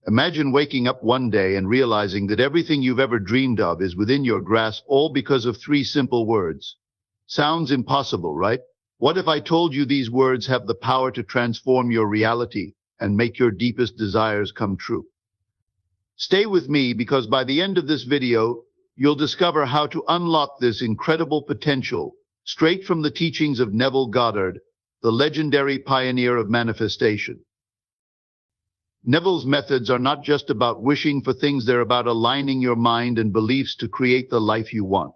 Imagine waking up one day and realizing that everything you've ever dreamed of is within your grasp, all because of three simple words. Sounds impossible, right? What if I told you these words have the power to transform your reality and make your deepest desires come true? Stay with me, because by the end of this video, you'll discover how to unlock this incredible potential straight from the teachings of Neville Goddard, the legendary pioneer of manifestation. Neville's methods are not just about wishing for things, they're about aligning your mind and beliefs to create the life you want.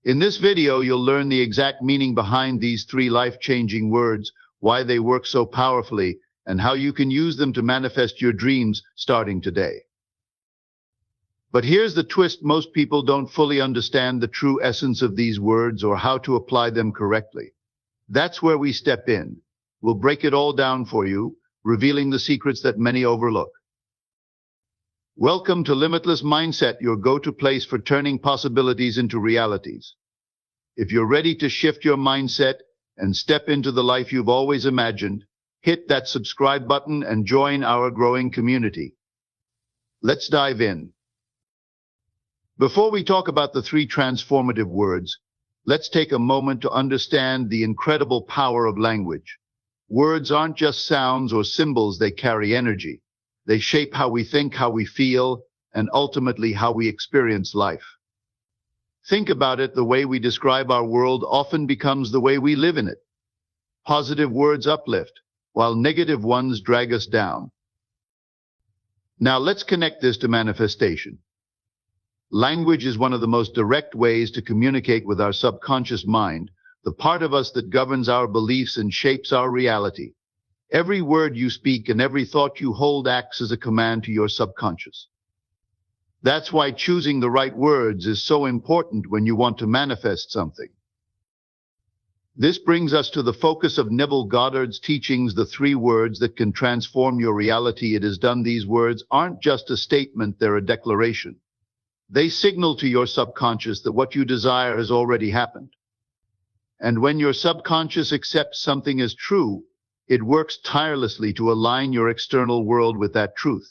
In this video, you'll learn the exact meaning behind these three life-changing words, why they work so powerfully, and how you can use them to manifest your dreams starting today. But here's the twist: most people don't fully understand the true essence of these words or how to apply them correctly. That's where we step in. We'll break it all down for you, revealing the secrets that many overlook. Welcome to Limitless Mindset, your go-to place for turning possibilities into realities. If you're ready to shift your mindset and step into the life you've always imagined, hit that subscribe button and join our growing community. Let's dive in. Before we talk about the three transformative words, let's take a moment to understand the incredible power of language. Words aren't just sounds or symbols, they carry energy. They shape how we think, how we feel, and ultimately how we experience life. Think about it: the way we describe our world often becomes the way we live in it. Positive words uplift, while negative ones drag us down. Now let's connect this to manifestation. Language is one of the most direct ways to communicate with our subconscious mind, the part of us that governs our beliefs and shapes our reality. Every word you speak and every thought you hold acts as a command to your subconscious. That's why choosing the right words is so important when you want to manifest something. This brings us to the focus of Neville Goddard's teachings, the three words that can transform your reality. It is done. These words aren't just a statement, they're a declaration. They signal to your subconscious that what you desire has already happened. And when your subconscious accepts something as true, it works tirelessly to align your external world with that truth.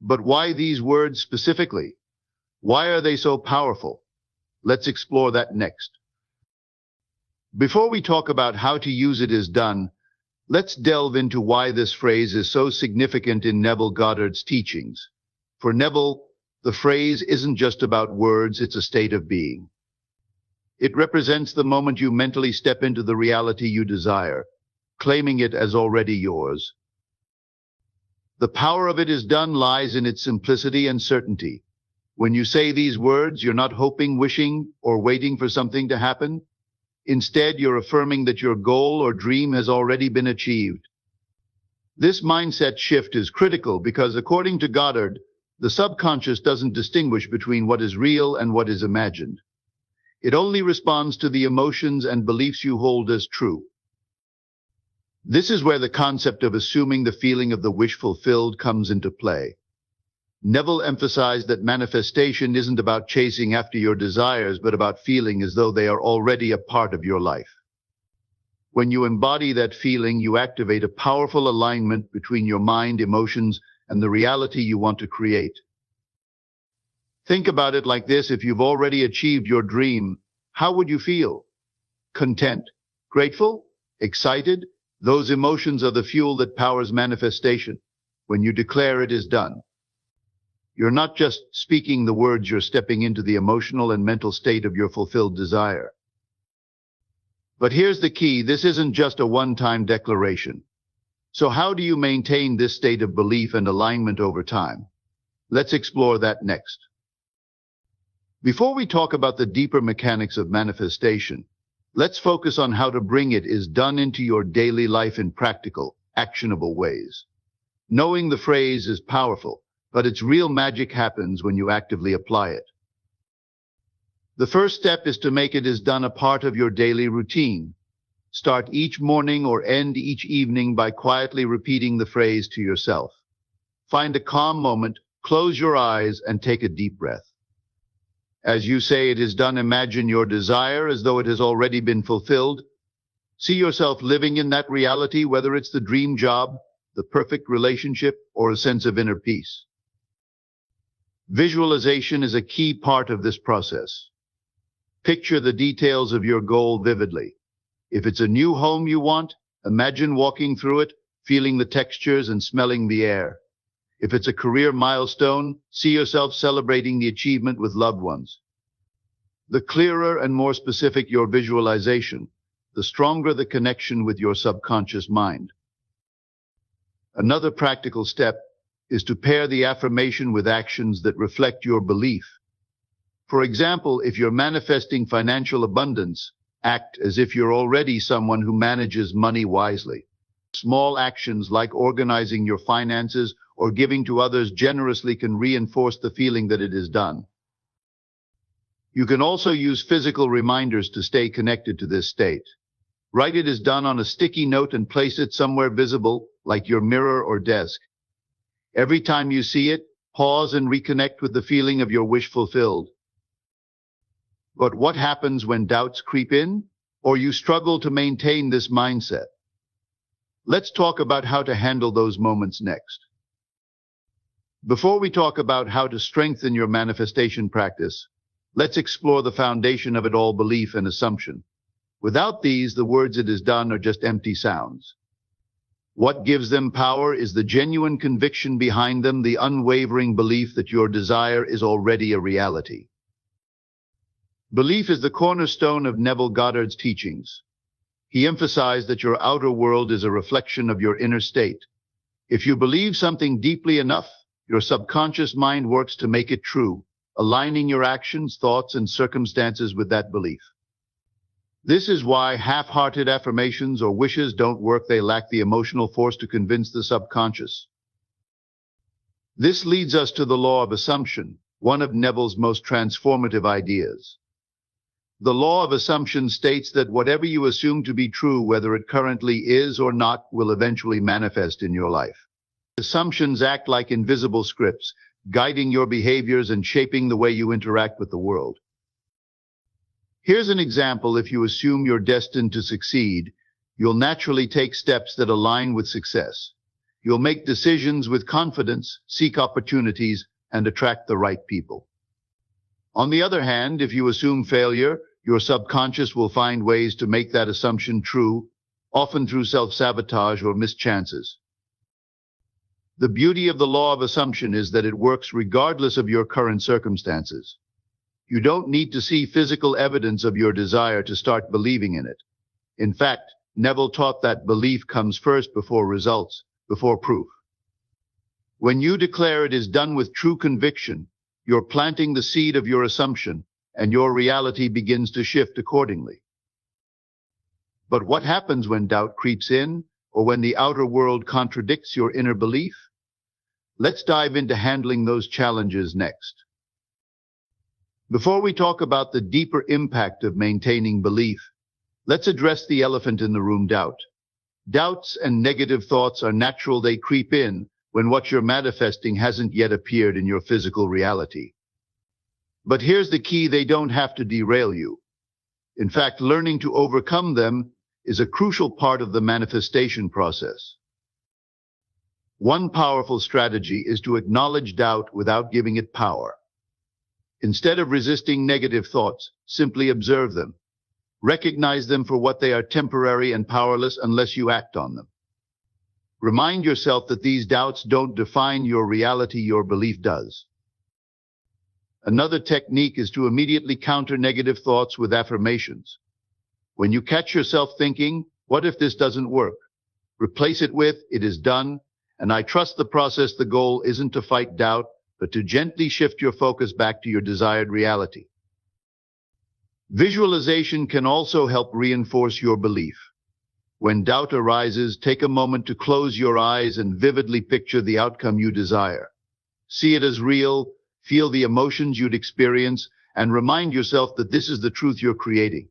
But why these words specifically? Why are they so powerful? Let's explore that next. Before we talk about how to use it as done, let's delve into why this phrase is so significant in Neville Goddard's teachings. For Neville, the phrase isn't just about words, it's a state of being. It represents the moment you mentally step into the reality you desire, claiming it as already yours. The power of it is done lies in its simplicity and certainty. When you say these words, you're not hoping, wishing, or waiting for something to happen. Instead, you're affirming that your goal or dream has already been achieved. This mindset shift is critical because, according to Goddard, the subconscious doesn't distinguish between what is real and what is imagined. It only responds to the emotions and beliefs you hold as true. This is where the concept of assuming the feeling of the wish fulfilled comes into play. Neville emphasized that manifestation isn't about chasing after your desires, but about feeling as though they are already a part of your life. When you embody that feeling, you activate a powerful alignment between your mind, emotions, and the reality you want to create. Think about it like this: if you've already achieved your dream, how would you feel? Content? Grateful? Excited? Those emotions are the fuel that powers manifestation. When you declare it is done, you're not just speaking the words, you're stepping into the emotional and mental state of your fulfilled desire. But here's the key: this isn't just a one-time declaration. So how do you maintain this state of belief and alignment over time? Let's explore that next. Before we talk about the deeper mechanics of manifestation, let's focus on how to bring it is done into your daily life in practical, actionable ways. Knowing the phrase is powerful, but its real magic happens when you actively apply it. The first step is to make it is done a part of your daily routine. Start each morning or end each evening by quietly repeating the phrase to yourself. Find a calm moment, close your eyes, and take a deep breath. As you say it is done, imagine your desire as though it has already been fulfilled. See yourself living in that reality, whether it's the dream job, the perfect relationship, or a sense of inner peace. Visualization is a key part of this process. Picture the details of your goal vividly. If it's a new home you want, imagine walking through it, feeling the textures and smelling the air. If it's a career milestone, see yourself celebrating the achievement with loved ones. The clearer and more specific your visualization, the stronger the connection with your subconscious mind. Another practical step is to pair the affirmation with actions that reflect your belief. For example, if you're manifesting financial abundance, act as if you're already someone who manages money wisely. Small actions like organizing your finances or giving to others generously can reinforce the feeling that it is done. You can also use physical reminders to stay connected to this state. Write "it is done" on a sticky note and place it somewhere visible, like your mirror or desk. Every time you see it, pause and reconnect with the feeling of your wish fulfilled. But what happens when doubts creep in, or you struggle to maintain this mindset? Let's talk about how to handle those moments next. Before we talk about how to strengthen your manifestation practice, let's explore the foundation of it all: belief and assumption. Without these, the words "it is done" are just empty sounds. What gives them power is the genuine conviction behind them, the unwavering belief that your desire is already a reality. Belief is the cornerstone of Neville Goddard's teachings. He emphasized that your outer world is a reflection of your inner state. If you believe something deeply enough, your subconscious mind works to make it true, aligning your actions, thoughts, and circumstances with that belief. This is why half-hearted affirmations or wishes don't work. They lack the emotional force to convince the subconscious. This leads us to the law of assumption, one of Neville's most transformative ideas. The law of assumption states that whatever you assume to be true, whether it currently is or not, will eventually manifest in your life. Assumptions act like invisible scripts, guiding your behaviors and shaping the way you interact with the world. Here's an example. If you assume you're destined to succeed, you'll naturally take steps that align with success. You'll make decisions with confidence, seek opportunities, and attract the right people. On the other hand, if you assume failure, your subconscious will find ways to make that assumption true, often through self-sabotage or missed chances. The beauty of the law of assumption is that it works regardless of your current circumstances. You don't need to see physical evidence of your desire to start believing in it. In fact, Neville taught that belief comes first before results, before proof. When you declare "it is done" with true conviction, you're planting the seed of your assumption, and your reality begins to shift accordingly. But what happens when doubt creeps in, or when the outer world contradicts your inner belief? Let's dive into handling those challenges next. Before we talk about the deeper impact of maintaining belief, let's address the elephant in the room: doubt. Doubts and negative thoughts are natural. They creep in when what you're manifesting hasn't yet appeared in your physical reality. But here's the key: they don't have to derail you. In fact, learning to overcome them is a crucial part of the manifestation process. One powerful strategy is to acknowledge doubt without giving it power. Instead of resisting negative thoughts, simply observe them. Recognize them for what they are: temporary and powerless unless you act on them. Remind yourself that these doubts don't define your reality, your belief does. Another technique is to immediately counter negative thoughts with affirmations. When you catch yourself thinking, "What if this doesn't work?" replace it with "it is done, and I trust the process." The goal isn't to fight doubt, but to gently shift your focus back to your desired reality. Visualization can also help reinforce your belief. When doubt arises, take a moment to close your eyes and vividly picture the outcome you desire. See it as real, feel the emotions you'd experience, and remind yourself that this is the truth you're creating.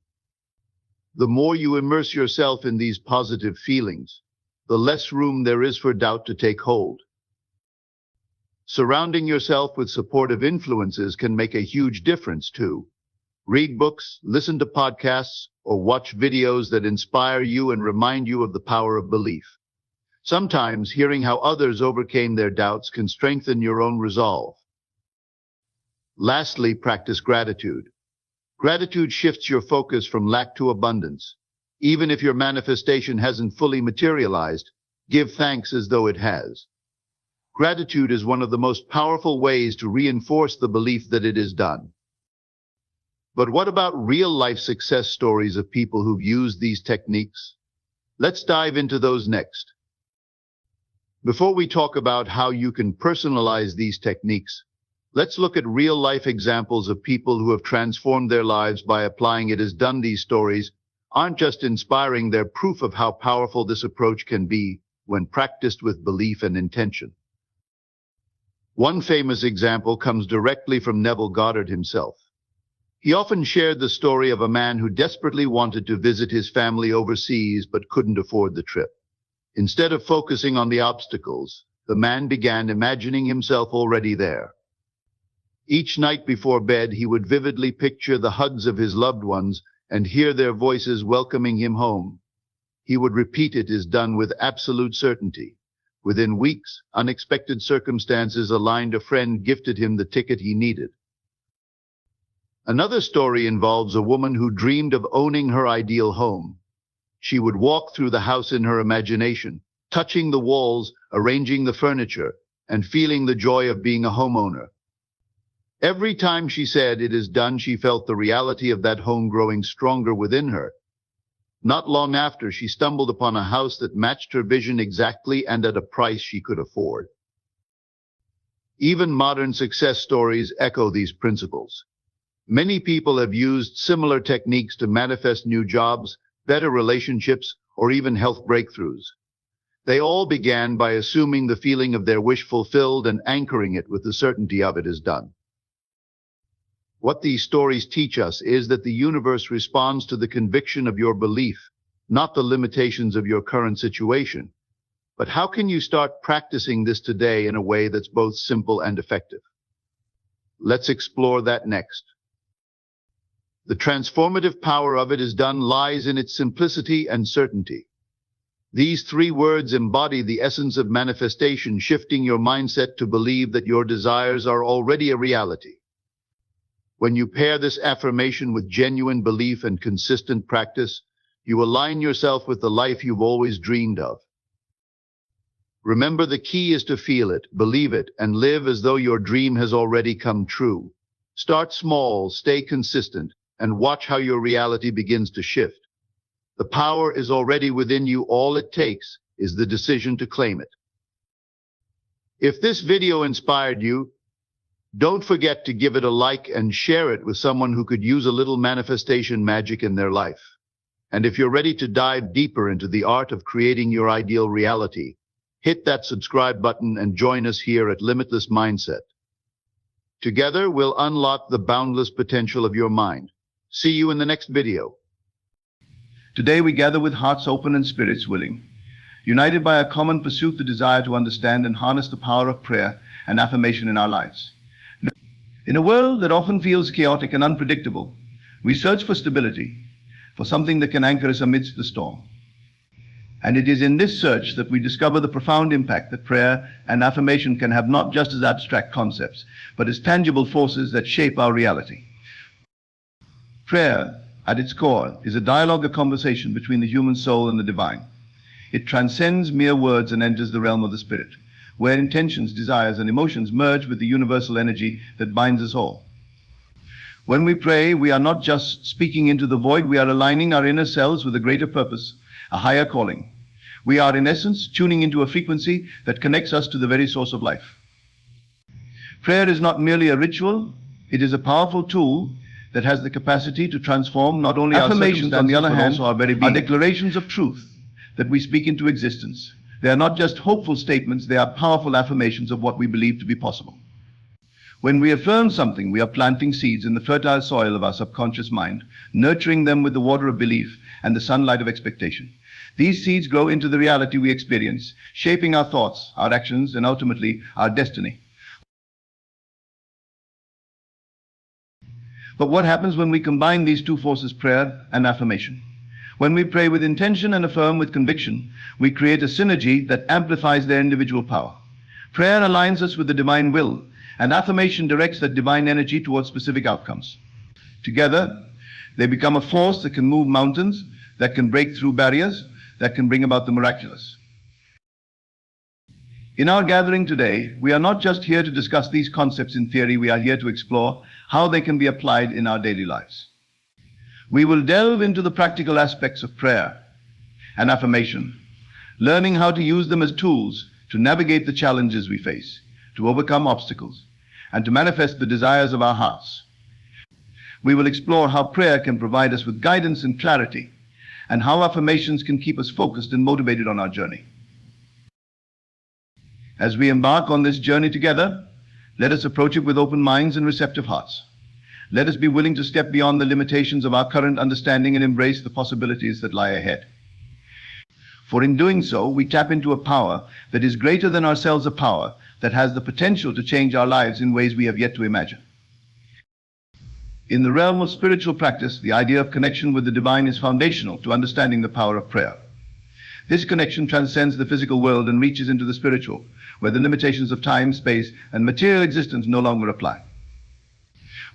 The more you immerse yourself in these positive feelings, the less room there is for doubt to take hold. Surrounding yourself with supportive influences can make a huge difference too. Read books, listen to podcasts, or watch videos that inspire you and remind you of the power of belief. Sometimes hearing how others overcame their doubts can strengthen your own resolve. Lastly, practice gratitude. Gratitude shifts your focus from lack to abundance. Even if your manifestation hasn't fully materialized, give thanks as though it has. Gratitude is one of the most powerful ways to reinforce the belief that it is done. But what about real-life success stories of people who've used these techniques? Let's dive into those next. Before we talk about how you can personalize these techniques, let's look at real-life examples of people who have transformed their lives by applying it as done. These stories aren't just inspiring, they're proof of how powerful this approach can be when practiced with belief and intention. One famous example comes directly from Neville Goddard himself. He often shared the story of a man who desperately wanted to visit his family overseas but couldn't afford the trip. Instead of focusing on the obstacles, the man began imagining himself already there. Each night before bed, he would vividly picture the hugs of his loved ones and hear their voices welcoming him home. He would repeat it as done with absolute certainty. Within weeks, unexpected circumstances aligned. A friend gifted him the ticket he needed. Another story involves a woman who dreamed of owning her ideal home. She would walk through the house in her imagination, touching the walls, arranging the furniture, and feeling the joy of being a homeowner. Every time she said it is done, she felt the reality of that home growing stronger within her. Not long after, she stumbled upon a house that matched her vision exactly and at a price she could afford. Even modern success stories echo these principles. Many people have used similar techniques to manifest new jobs, better relationships, or even health breakthroughs. They all began by assuming the feeling of their wish fulfilled and anchoring it with the certainty of it is done. What these stories teach us is that the universe responds to the conviction of your belief, not the limitations of your current situation. But how can you start practicing this today in a way that's both simple and effective? Let's explore that next. The transformative power of it is done lies in its simplicity and certainty. These three words embody the essence of manifestation, shifting your mindset to believe that your desires are already a reality. When you pair this affirmation with genuine belief and consistent practice, you align yourself with the life you've always dreamed of. Remember, the key is to feel it, believe it, and live as though your dream has already come true. Start small, stay consistent, and watch how your reality begins to shift. The power is already within you. All it takes is the decision to claim it. If this video inspired you, don't forget to give it a like and share it with someone who could use a little manifestation magic in their life. And if you're ready to dive deeper into the art of creating your ideal reality, hit that subscribe button and join us here at Limitless Mindset. Together, we'll unlock the boundless potential of your mind. See you in the next video. Today we gather with hearts open and spirits willing, united by a common pursuit, the desire to understand and harness the power of prayer and affirmation in our lives. In a world that often feels chaotic and unpredictable, we search for stability, for something that can anchor us amidst the storm. And it is in this search that we discover the profound impact that prayer and affirmation can have, not just as abstract concepts, but as tangible forces that shape our reality. Prayer, at its core, is a dialogue, a conversation between the human soul and the divine. It transcends mere words and enters the realm of the spirit, where intentions, desires, and emotions merge with the universal energy that binds us all. When we pray, we are not just speaking into the void, we are aligning our inner selves with a greater purpose, a higher calling. We are, in essence, tuning into a frequency that connects us to the very source of life. Prayer is not merely a ritual, it is a powerful tool that has the capacity to transform not only our circumstances, on the other hand, our very being. Our declarations of truth that we speak into existence. They are not just hopeful statements, they are powerful affirmations of what we believe to be possible. When we affirm something, we are planting seeds in the fertile soil of our subconscious mind, nurturing them with the water of belief and the sunlight of expectation. These seeds grow into the reality we experience, shaping our thoughts, our actions, and ultimately our destiny. But what happens when we combine these two forces, prayer and affirmation? When we pray with intention and affirm with conviction, we create a synergy that amplifies their individual power. Prayer aligns us with the divine will, and affirmation directs that divine energy towards specific outcomes. Together, they become a force that can move mountains, that can break through barriers, that can bring about the miraculous. In our gathering today, we are not just here to discuss these concepts in theory, we are here to explore how they can be applied in our daily lives. We will delve into the practical aspects of prayer and affirmation, learning how to use them as tools to navigate the challenges we face, to overcome obstacles, and to manifest the desires of our hearts. We will explore how prayer can provide us with guidance and clarity, and how affirmations can keep us focused and motivated on our journey. As we embark on this journey together, let us approach it with open minds and receptive hearts. Let us be willing to step beyond the limitations of our current understanding and embrace the possibilities that lie ahead. For in doing so, we tap into a power that is greater than ourselves, a power that has the potential to change our lives in ways we have yet to imagine. In the realm of spiritual practice, the idea of connection with the divine is foundational to understanding the power of prayer. This connection transcends the physical world and reaches into the spiritual, where the limitations of time, space, and material existence no longer apply.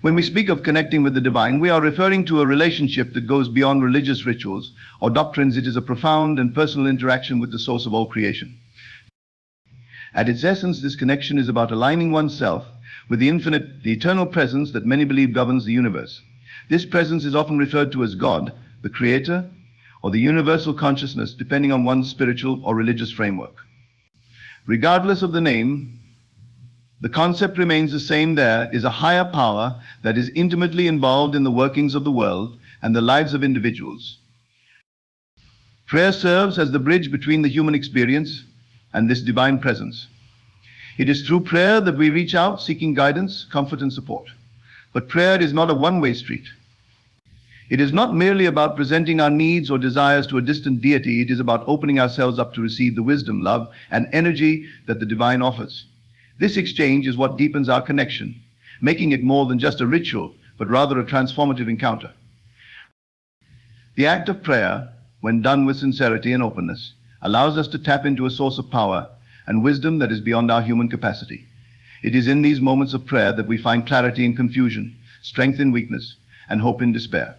When we speak of connecting with the divine, we are referring to a relationship that goes beyond religious rituals or doctrines. It is a profound and personal interaction with the source of all creation. At its essence, this connection is about aligning oneself with the infinite, the eternal presence that many believe governs the universe. This presence is often referred to as God, the Creator, or the universal consciousness, depending on one's spiritual or religious framework. Regardless of the name, the concept remains the same. There is a higher power that is intimately involved in the workings of the world and the lives of individuals. Prayer serves as the bridge between the human experience and this divine presence. It is through prayer that we reach out, seeking guidance, comfort, and support. But prayer is not a one-way street. It is not merely about presenting our needs or desires to a distant deity. It is about opening ourselves up to receive the wisdom, love, and energy that the divine offers. This exchange is what deepens our connection, making it more than just a ritual, but rather a transformative encounter. The act of prayer, when done with sincerity and openness, allows us to tap into a source of power and wisdom that is beyond our human capacity. It is in these moments of prayer that we find clarity in confusion, strength in weakness, and hope in despair.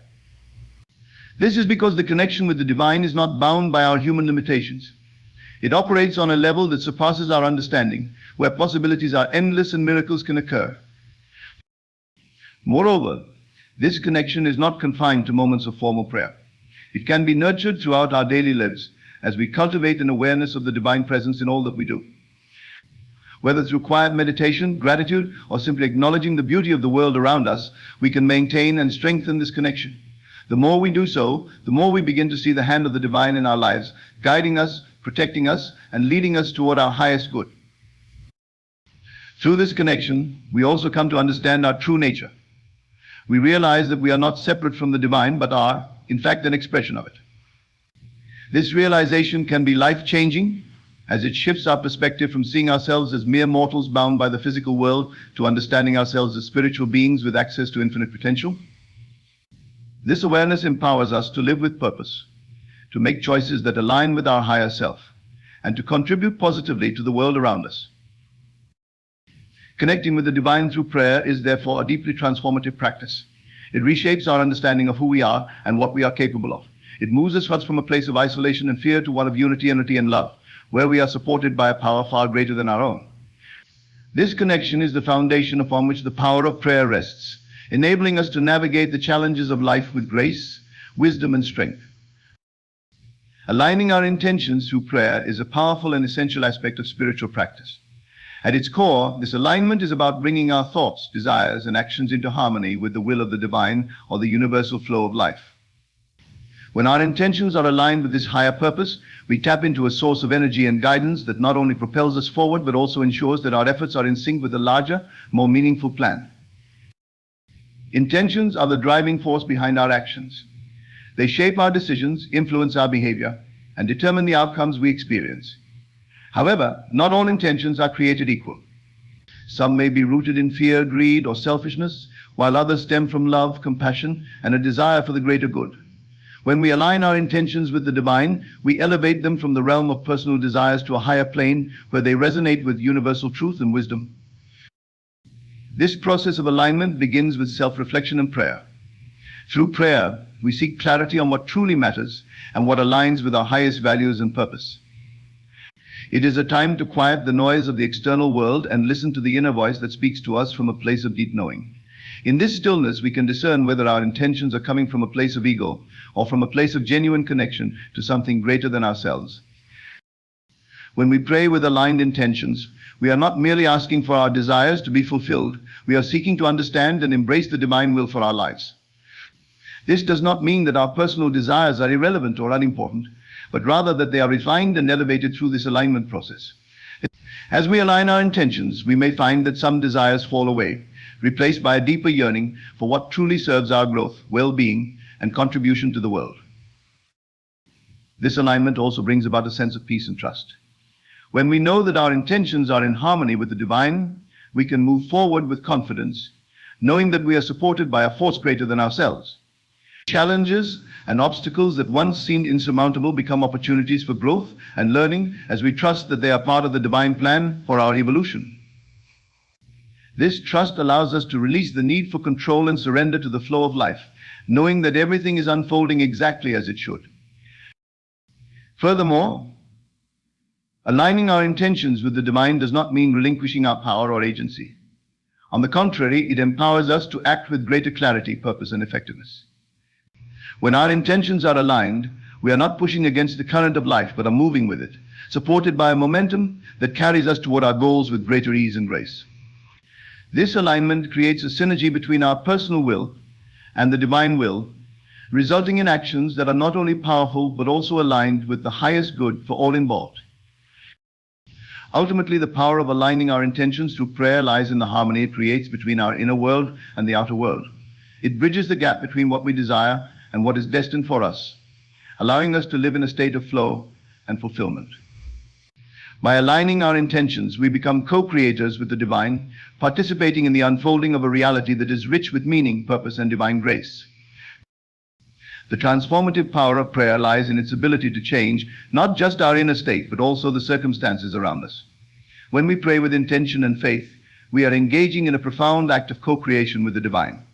This is because the connection with the divine is not bound by our human limitations. It operates on a level that surpasses our understanding, where possibilities are endless and miracles can occur. Moreover, this connection is not confined to moments of formal prayer. It can be nurtured throughout our daily lives as we cultivate an awareness of the divine presence in all that we do. Whether through quiet meditation, gratitude, or simply acknowledging the beauty of the world around us, we can maintain and strengthen this connection. The more we do so, the more we begin to see the hand of the divine in our lives, guiding us, protecting us, and leading us toward our highest good. Through this connection, we also come to understand our true nature. We realize that we are not separate from the divine, but are, in fact, an expression of it. This realization can be life-changing, as it shifts our perspective from seeing ourselves as mere mortals bound by the physical world to understanding ourselves as spiritual beings with access to infinite potential. This awareness empowers us to live with purpose, to make choices that align with our higher self, and to contribute positively to the world around us. Connecting with the divine through prayer is therefore a deeply transformative practice. It reshapes our understanding of who we are and what we are capable of. It moves us from a place of isolation and fear to one of unity and love, where we are supported by a power far greater than our own. This connection is the foundation upon which the power of prayer rests, enabling us to navigate the challenges of life with grace, wisdom, and strength. Aligning our intentions through prayer is a powerful and essential aspect of spiritual practice. At its core, this alignment is about bringing our thoughts, desires, and actions into harmony with the will of the divine or the universal flow of life. When our intentions are aligned with this higher purpose, we tap into a source of energy and guidance that not only propels us forward, but also ensures that our efforts are in sync with a larger, more meaningful plan. Intentions are the driving force behind our actions. They shape our decisions, influence our behavior, and determine the outcomes we experience. However, not all intentions are created equal. Some may be rooted in fear, greed, or selfishness, while others stem from love, compassion, and a desire for the greater good. When we align our intentions with the divine, we elevate them from the realm of personal desires to a higher plane where they resonate with universal truth and wisdom. This process of alignment begins with self-reflection and prayer. Through prayer, we seek clarity on what truly matters and what aligns with our highest values and purpose. It is a time to quiet the noise of the external world and listen to the inner voice that speaks to us from a place of deep knowing. In this stillness, we can discern whether our intentions are coming from a place of ego or from a place of genuine connection to something greater than ourselves. When we pray with aligned intentions, we are not merely asking for our desires to be fulfilled, we are seeking to understand and embrace the divine will for our lives. This does not mean that our personal desires are irrelevant or unimportant, but rather that they are refined and elevated through this alignment process. As we align our intentions, we may find that some desires fall away, replaced by a deeper yearning for what truly serves our growth, well-being, and contribution to the world. This alignment also brings about a sense of peace and trust. When we know that our intentions are in harmony with the divine, we can move forward with confidence, knowing that we are supported by a force greater than ourselves. Challenges and obstacles that once seemed insurmountable become opportunities for growth and learning as we trust that they are part of the divine plan for our evolution. This trust allows us to release the need for control and surrender to the flow of life, knowing that everything is unfolding exactly as it should. Furthermore, aligning our intentions with the divine does not mean relinquishing our power or agency. On the contrary, it empowers us to act with greater clarity, purpose, and effectiveness. When our intentions are aligned, we are not pushing against the current of life, but are moving with it, supported by a momentum that carries us toward our goals with greater ease and grace. This alignment creates a synergy between our personal will and the divine will, resulting in actions that are not only powerful, but also aligned with the highest good for all involved. Ultimately, the power of aligning our intentions through prayer lies in the harmony it creates between our inner world and the outer world. It bridges the gap between what we desire and what is destined for us, allowing us to live in a state of flow and fulfillment. By aligning our intentions, we become co-creators with the divine, participating in the unfolding of a reality that is rich with meaning, purpose, and divine grace. The transformative power of prayer lies in its ability to change not just our inner state, but also the circumstances around us. When we pray with intention and faith, we are engaging in a profound act of co-creation with the divine.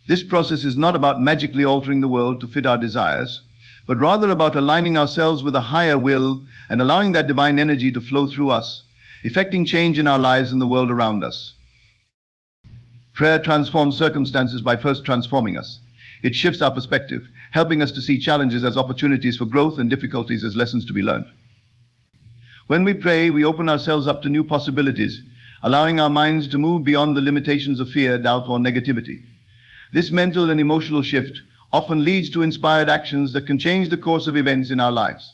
This process is not about magically altering the world to fit our desires, but rather about aligning ourselves with a higher will and allowing that divine energy to flow through us, effecting change in our lives and the world around us. Prayer transforms circumstances by first transforming us. It shifts our perspective, helping us to see challenges as opportunities for growth and difficulties as lessons to be learned. When we pray, we open ourselves up to new possibilities, allowing our minds to move beyond the limitations of fear, doubt, or negativity. This mental and emotional shift often leads to inspired actions that can change the course of events in our lives.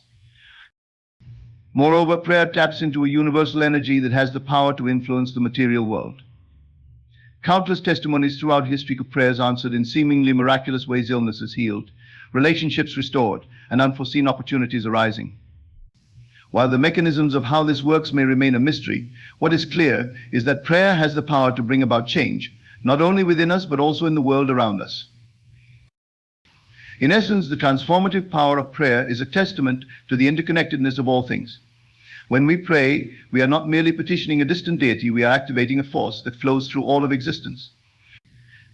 Moreover, prayer taps into a universal energy that has the power to influence the material world. Countless testimonies throughout history of prayers answered in seemingly miraculous ways, illnesses healed, relationships restored, and unforeseen opportunities arising. While the mechanisms of how this works may remain a mystery, what is clear is that prayer has the power to bring about change, not only within us, but also in the world around us. In essence, the transformative power of prayer is a testament to the interconnectedness of all things. When we pray, we are not merely petitioning a distant deity, we are activating a force that flows through all of existence.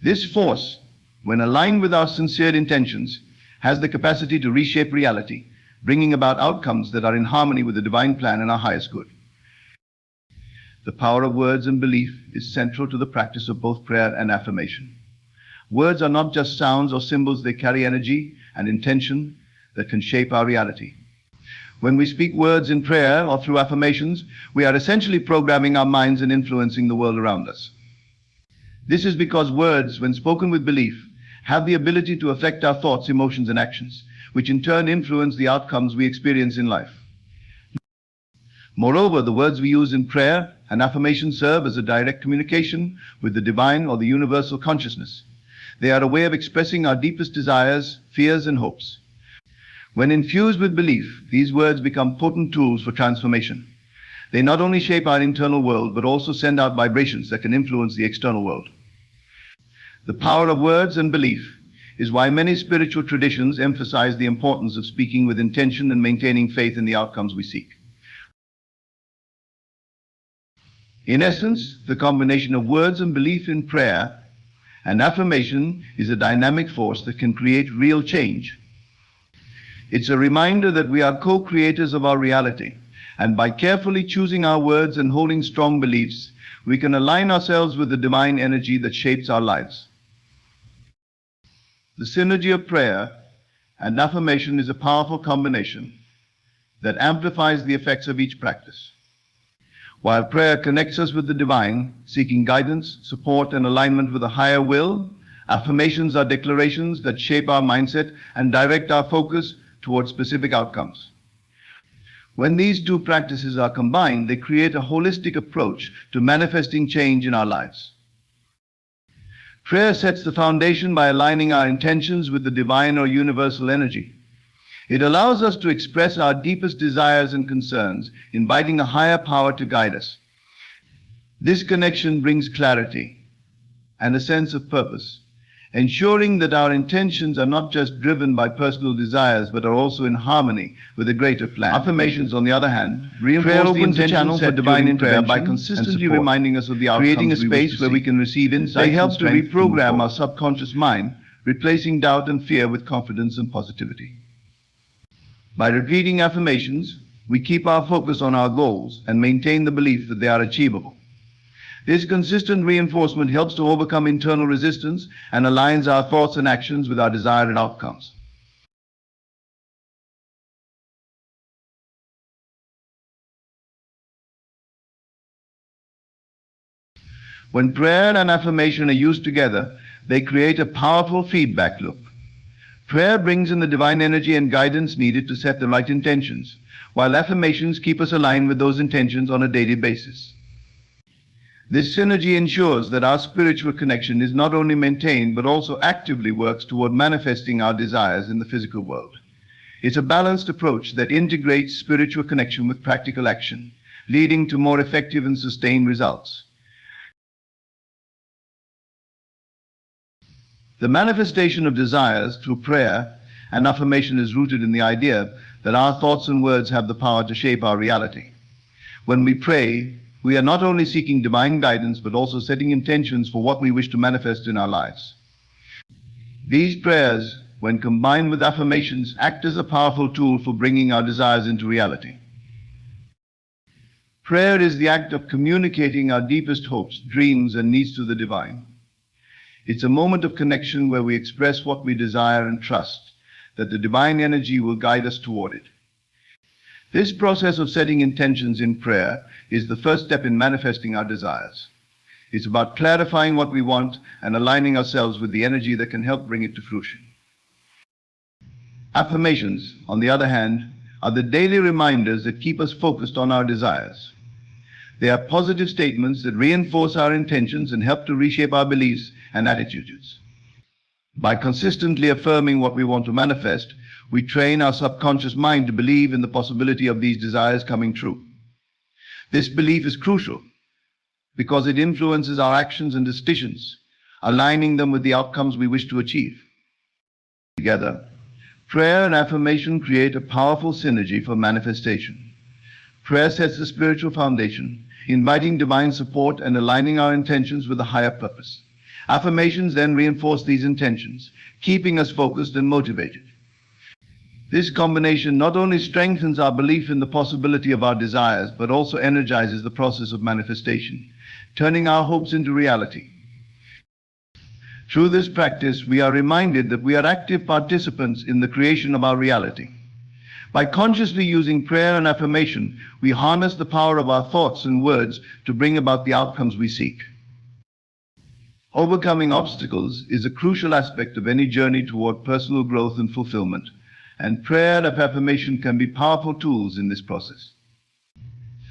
This force, when aligned with our sincere intentions, has the capacity to reshape reality, bringing about outcomes that are in harmony with the divine plan and our highest good. The power of words and belief is central to the practice of both prayer and affirmation. Words are not just sounds or symbols, they carry energy and intention that can shape our reality. When we speak words in prayer or through affirmations, we are essentially programming our minds and influencing the world around us. This is because words, when spoken with belief, have the ability to affect our thoughts, emotions, and actions, which in turn influence the outcomes we experience in life. Moreover, the words we use in prayer and affirmation serve as a direct communication with the divine or the universal consciousness. They are a way of expressing our deepest desires, fears, and hopes. When infused with belief, these words become potent tools for transformation. They not only shape our internal world, but also send out vibrations that can influence the external world. The power of words and belief is why many spiritual traditions emphasize the importance of speaking with intention and maintaining faith in the outcomes we seek. In essence, the combination of words and belief in prayer and affirmation is a dynamic force that can create real change. It's a reminder that we are co-creators of our reality, and by carefully choosing our words and holding strong beliefs, we can align ourselves with the divine energy that shapes our lives. The synergy of prayer and affirmation is a powerful combination that amplifies the effects of each practice. While prayer connects us with the divine, seeking guidance, support, and alignment with a higher will, affirmations are declarations that shape our mindset and direct our focus towards specific outcomes. When these two practices are combined, they create a holistic approach to manifesting change in our lives. Prayer sets the foundation by aligning our intentions with the divine or universal energy. It allows us to express our deepest desires and concerns, inviting a higher power to guide us. This connection brings clarity and a sense of purpose, ensuring that our intentions are not just driven by personal desires, but are also in harmony with a greater plan. Affirmations, on the other hand, reinforce the intention for divine intervention by consistently reminding us of the outcomes, creating a space where we can receive insights. They help to reprogram our subconscious mind, replacing doubt and fear with confidence and positivity. By repeating affirmations, we keep our focus on our goals and maintain the belief that they are achievable. This consistent reinforcement helps to overcome internal resistance and aligns our thoughts and actions with our desired outcomes. When prayer and affirmation are used together, they create a powerful feedback loop. Prayer brings in the divine energy and guidance needed to set the right intentions, while affirmations keep us aligned with those intentions on a daily basis. This synergy ensures that our spiritual connection is not only maintained, but also actively works toward manifesting our desires in the physical world. It's a balanced approach that integrates spiritual connection with practical action, leading to more effective and sustained results. The manifestation of desires through prayer and affirmation is rooted in the idea that our thoughts and words have the power to shape our reality. When we pray, we are not only seeking divine guidance, but also setting intentions for what we wish to manifest in our lives. These prayers, when combined with affirmations, act as a powerful tool for bringing our desires into reality. Prayer is the act of communicating our deepest hopes, dreams, and needs to the divine. It's a moment of connection where we express what we desire and trust that the divine energy will guide us toward it. This process of setting intentions in prayer is the first step in manifesting our desires. It's about clarifying what we want and aligning ourselves with the energy that can help bring it to fruition. Affirmations, on the other hand, are the daily reminders that keep us focused on our desires. They are positive statements that reinforce our intentions and help to reshape our beliefs and attitudes. By consistently affirming what we want to manifest, we train our subconscious mind to believe in the possibility of these desires coming true. This belief is crucial because it influences our actions and decisions, aligning them with the outcomes we wish to achieve. Together, prayer and affirmation create a powerful synergy for manifestation. Prayer sets the spiritual foundation, inviting divine support and aligning our intentions with a higher purpose. Affirmations then reinforce these intentions, keeping us focused and motivated. This combination not only strengthens our belief in the possibility of our desires, but also energizes the process of manifestation, turning our hopes into reality. Through this practice, we are reminded that we are active participants in the creation of our reality. By consciously using prayer and affirmation, we harness the power of our thoughts and words to bring about the outcomes we seek. Overcoming obstacles is a crucial aspect of any journey toward personal growth and fulfillment, and prayer and affirmation can be powerful tools in this process.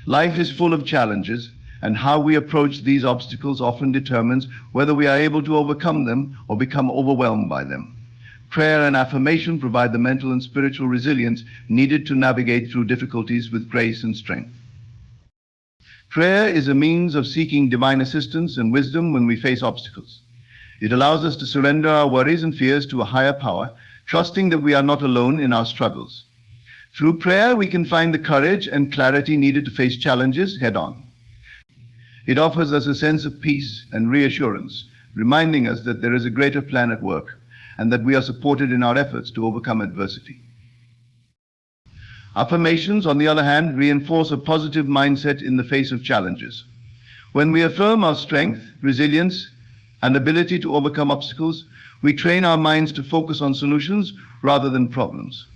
Life is full of challenges, and how we approach these obstacles often determines whether we are able to overcome them or become overwhelmed by them. Prayer and affirmation provide the mental and spiritual resilience needed to navigate through difficulties with grace and strength. Prayer is a means of seeking divine assistance and wisdom when we face obstacles. It allows us to surrender our worries and fears to a higher power, trusting that we are not alone in our struggles. Through prayer, we can find the courage and clarity needed to face challenges head-on. It offers us a sense of peace and reassurance, reminding us that there is a greater plan at work and that we are supported in our efforts to overcome adversity. Affirmations, on the other hand, reinforce a positive mindset in the face of challenges. When we affirm our strength, resilience, and ability to overcome obstacles, we train our minds to focus on solutions rather than problems.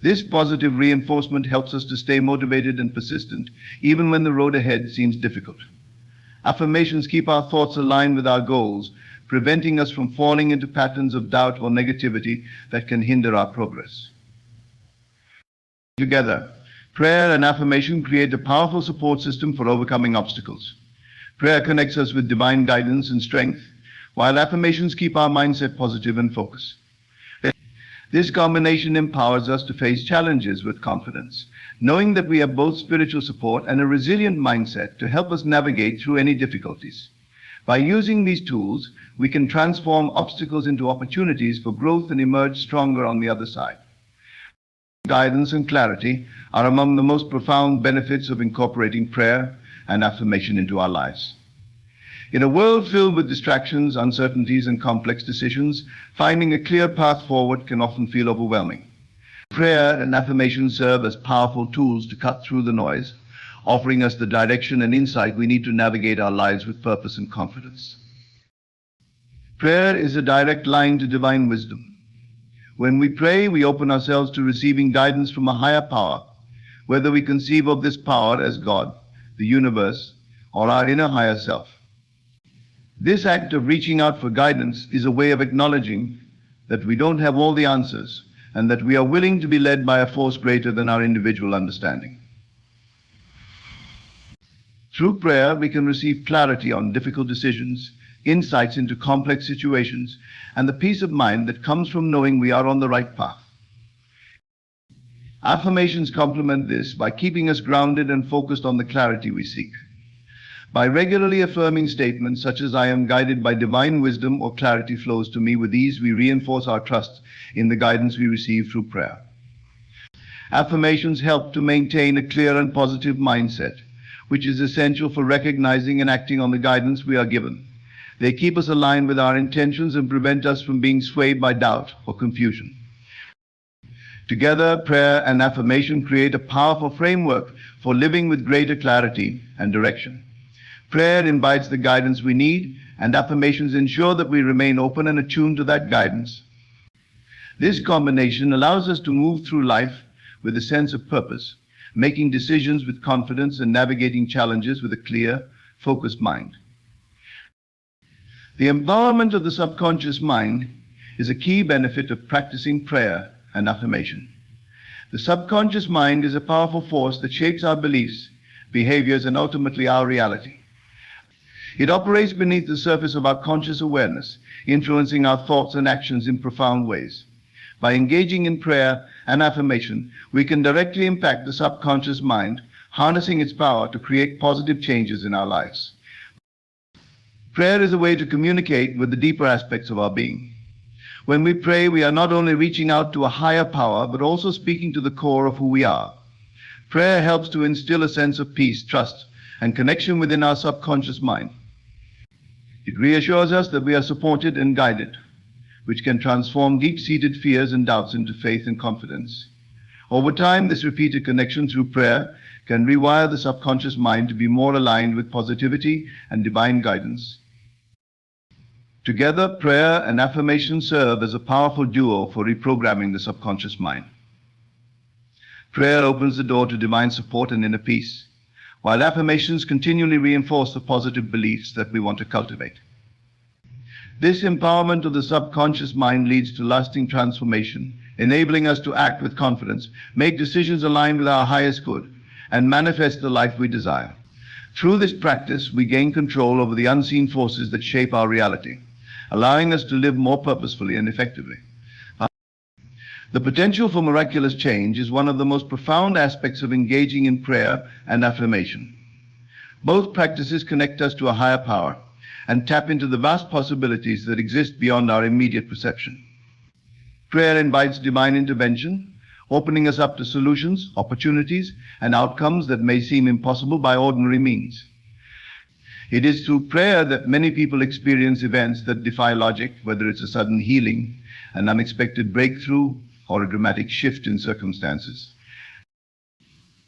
This positive reinforcement helps us to stay motivated and persistent, even when the road ahead seems difficult. Affirmations keep our thoughts aligned with our goals, preventing us from falling into patterns of doubt or negativity that can hinder our progress. Together, prayer and affirmation create a powerful support system for overcoming obstacles. Prayer connects us with divine guidance and strength, while affirmations keep our mindset positive and focused. This combination empowers us to face challenges with confidence, knowing that we have both spiritual support and a resilient mindset to help us navigate through any difficulties. By using these tools, we can transform obstacles into opportunities for growth and emerge stronger on the other side. Guidance and clarity are among the most profound benefits of incorporating prayer and affirmation into our lives. In a world filled with distractions, uncertainties, and complex decisions, finding a clear path forward can often feel overwhelming. Prayer and affirmation serve as powerful tools to cut through the noise, offering us the direction and insight we need to navigate our lives with purpose and confidence. Prayer is a direct line to divine wisdom. When we pray, we open ourselves to receiving guidance from a higher power, whether we conceive of this power as God, the universe, or our inner higher self. This act of reaching out for guidance is a way of acknowledging that we don't have all the answers and that we are willing to be led by a force greater than our individual understanding. Through prayer, we can receive clarity on difficult decisions, insights into complex situations, and the peace of mind that comes from knowing we are on the right path. Affirmations complement this by keeping us grounded and focused on the clarity we seek. By regularly affirming statements such as "I am guided by divine wisdom" or "clarity flows to me with ease," we reinforce our trust in the guidance we receive through prayer. Affirmations help to maintain a clear and positive mindset, which is essential for recognizing and acting on the guidance we are given. They keep us aligned with our intentions and prevent us from being swayed by doubt or confusion. Together, prayer and affirmation create a powerful framework for living with greater clarity and direction. Prayer invites the guidance we need, and affirmations ensure that we remain open and attuned to that guidance. This combination allows us to move through life with a sense of purpose, making decisions with confidence and navigating challenges with a clear, focused mind. The empowerment of the subconscious mind is a key benefit of practicing prayer and affirmation. The subconscious mind is a powerful force that shapes our beliefs, behaviors, and ultimately our reality. It operates beneath the surface of our conscious awareness, influencing our thoughts and actions in profound ways. By engaging in prayer and affirmation, we can directly impact the subconscious mind, harnessing its power to create positive changes in our lives. Prayer is a way to communicate with the deeper aspects of our being. When we pray, we are not only reaching out to a higher power, but also speaking to the core of who we are. Prayer helps to instill a sense of peace, trust, and connection within our subconscious mind. It reassures us that we are supported and guided, which can transform deep-seated fears and doubts into faith and confidence. Over time, this repeated connection through prayer can rewire the subconscious mind to be more aligned with positivity and divine guidance. Together, prayer and affirmation serve as a powerful duo for reprogramming the subconscious mind. Prayer opens the door to divine support and inner peace, while affirmations continually reinforce the positive beliefs that we want to cultivate. This empowerment of the subconscious mind leads to lasting transformation, enabling us to act with confidence, make decisions aligned with our highest good, and manifest the life we desire. Through this practice, we gain control over the unseen forces that shape our reality, allowing us to live more purposefully and effectively. The potential for miraculous change is one of the most profound aspects of engaging in prayer and affirmation. Both practices connect us to a higher power, and tap into the vast possibilities that exist beyond our immediate perception. Prayer invites divine intervention, opening us up to solutions, opportunities, and outcomes that may seem impossible by ordinary means. It is through prayer that many people experience events that defy logic, whether it's a sudden healing, an unexpected breakthrough, or a dramatic shift in circumstances.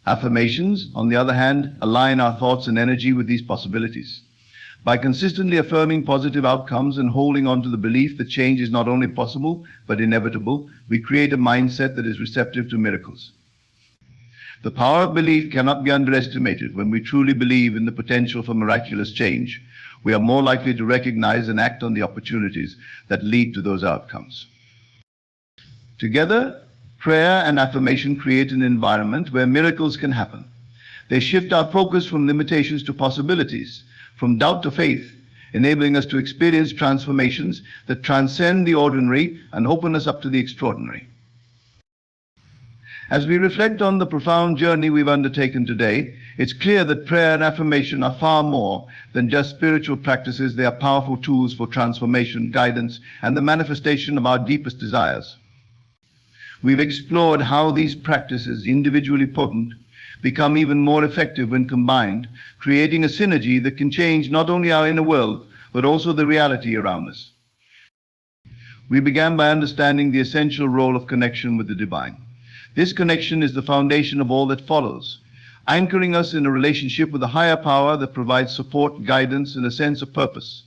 Affirmations, on the other hand, align our thoughts and energy with these possibilities. By consistently affirming positive outcomes and holding on to the belief that change is not only possible but inevitable, we create a mindset that is receptive to miracles. The power of belief cannot be underestimated. When we truly believe in the potential for miraculous change, we are more likely to recognize and act on the opportunities that lead to those outcomes. Together, prayer and affirmation create an environment where miracles can happen. They shift our focus from limitations to possibilities, from doubt to faith, enabling us to experience transformations that transcend the ordinary and open us up to the extraordinary. As we reflect on the profound journey we've undertaken today, it's clear that prayer and affirmation are far more than just spiritual practices. They are powerful tools for transformation, guidance, and the manifestation of our deepest desires. We've explored how these practices, individually potent, become even more effective when combined, creating a synergy that can change not only our inner world, but also the reality around us. We began by understanding the essential role of connection with the divine. This connection is the foundation of all that follows, anchoring us in a relationship with a higher power that provides support, guidance, and a sense of purpose.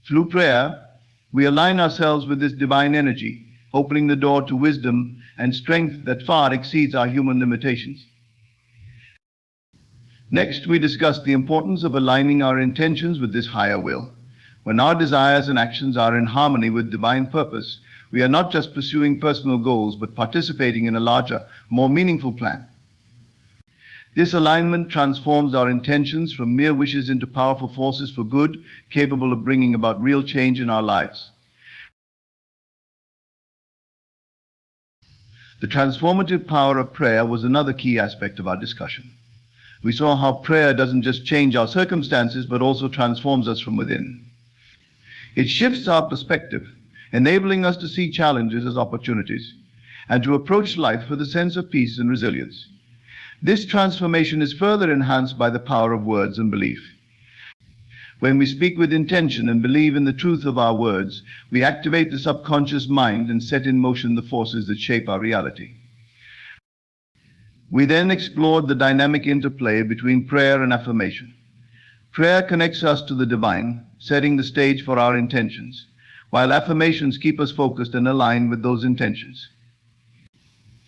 Through prayer, we align ourselves with this divine energy, opening the door to wisdom and strength that far exceeds our human limitations. Next, we discuss the importance of aligning our intentions with this higher will. When our desires and actions are in harmony with divine purpose, we are not just pursuing personal goals, but participating in a larger, more meaningful plan. This alignment transforms our intentions from mere wishes into powerful forces for good, capable of bringing about real change in our lives. The transformative power of prayer was another key aspect of our discussion. We saw how prayer doesn't just change our circumstances, but also transforms us from within. It shifts our perspective, enabling us to see challenges as opportunities and to approach life with a sense of peace and resilience. This transformation is further enhanced by the power of words and belief. When we speak with intention and believe in the truth of our words, we activate the subconscious mind and set in motion the forces that shape our reality. We then explored the dynamic interplay between prayer and affirmation. Prayer connects us to the divine, setting the stage for our intentions, while affirmations keep us focused and aligned with those intentions.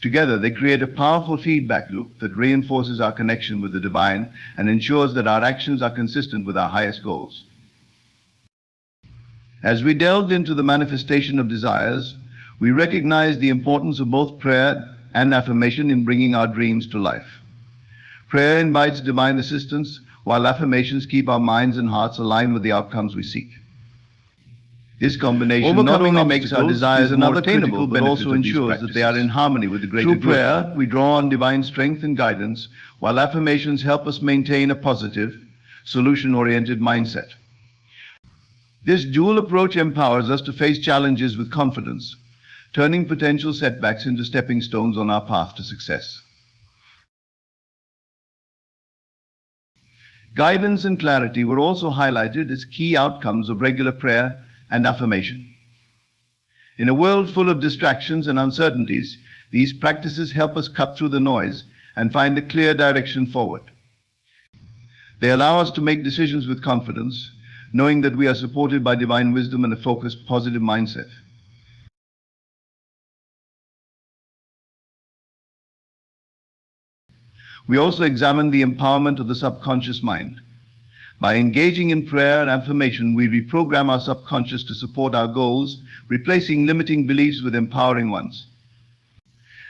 Together, they create a powerful feedback loop that reinforces our connection with the divine and ensures that our actions are consistent with our highest goals. As we delved into the manifestation of desires, we recognized the importance of both prayer and affirmation in bringing our dreams to life. Prayer invites divine assistance, while affirmations keep our minds and hearts aligned with the outcomes we seek. This combination not only makes our desires more attainable, but also ensures that they are in harmony with the greater good. Through prayer, we draw on divine strength and guidance, while affirmations help us maintain a positive, solution-oriented mindset. This dual approach empowers us to face challenges with confidence, turning potential setbacks into stepping stones on our path to success. Guidance and clarity were also highlighted as key outcomes of regular prayer and affirmation. In a world full of distractions and uncertainties, these practices help us cut through the noise and find a clear direction forward. They allow us to make decisions with confidence, knowing that we are supported by divine wisdom and a focused, positive mindset. We also examine the empowerment of the subconscious mind. By engaging in prayer and affirmation, we reprogram our subconscious to support our goals, replacing limiting beliefs with empowering ones.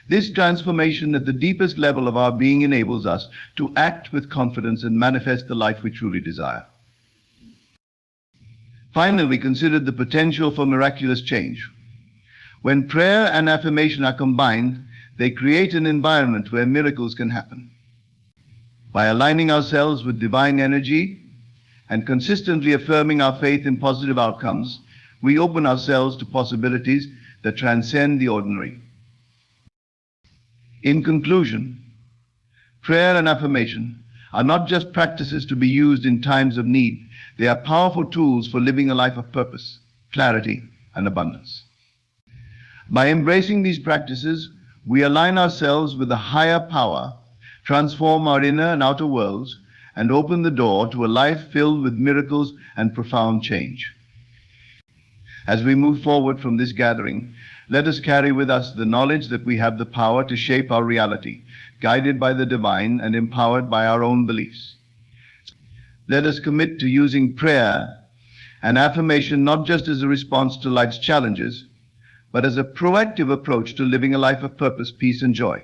This transformation at the deepest level of our being enables us to act with confidence and manifest the life we truly desire. Finally, we considered the potential for miraculous change. When prayer and affirmation are combined, they create an environment where miracles can happen. By aligning ourselves with divine energy and consistently affirming our faith in positive outcomes, we open ourselves to possibilities that transcend the ordinary. In conclusion, prayer and affirmation are not just practices to be used in times of need. They are powerful tools for living a life of purpose, clarity, and abundance. By embracing these practices, we align ourselves with a higher power, transform our inner and outer worlds, and open the door to a life filled with miracles and profound change. As we move forward from this gathering, let us carry with us the knowledge that we have the power to shape our reality, guided by the divine and empowered by our own beliefs. Let us commit to using prayer and affirmation not just as a response to life's challenges, but as a proactive approach to living a life of purpose, peace, and joy.